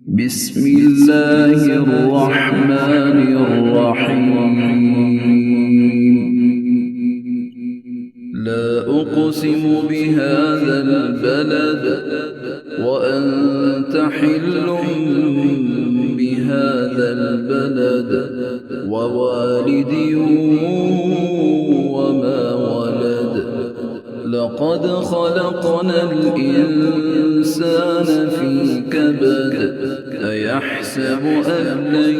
بسم الله الرحمن الرحيم. لا أقسم بهذا البلد وأنت حل بهذا البلد ووالد وما ولد. لقد خلقنا الإنسان في كبد. أيحسب أن لن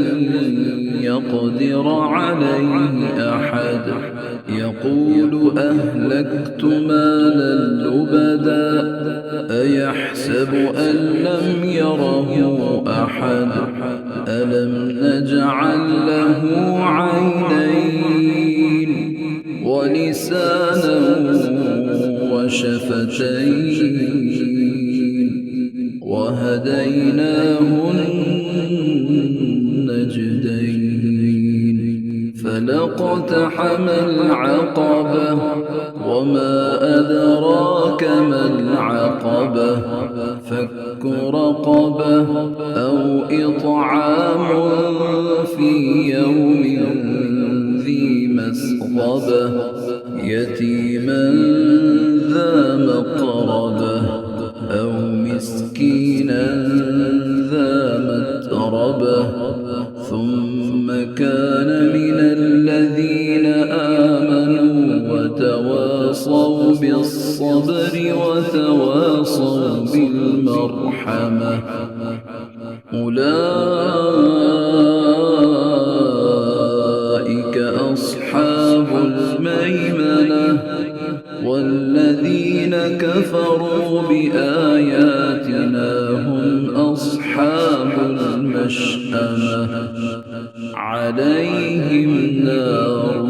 يقدر عليه أحد. يقول أهلكت مالا لبدا. أيحسب أن لم يره أحد. ألم نجعل له عينين ولسانا وشفتين وهديناه النجدين. فلاقتحم العقبة وما أدراك ما العقبة. فك رقبة أو إطعام في يوم ذي مسغبة يتيما ذا مقربة أو مسكينا ذا متربة. ثم كان من الذين آمنوا وتواصوا بالصبر وتواصوا بالمرحمة. أولئك أصحاب الميمنة. والذين كفروا بآياتنا هم أصحاب المشأمة. عليهم نار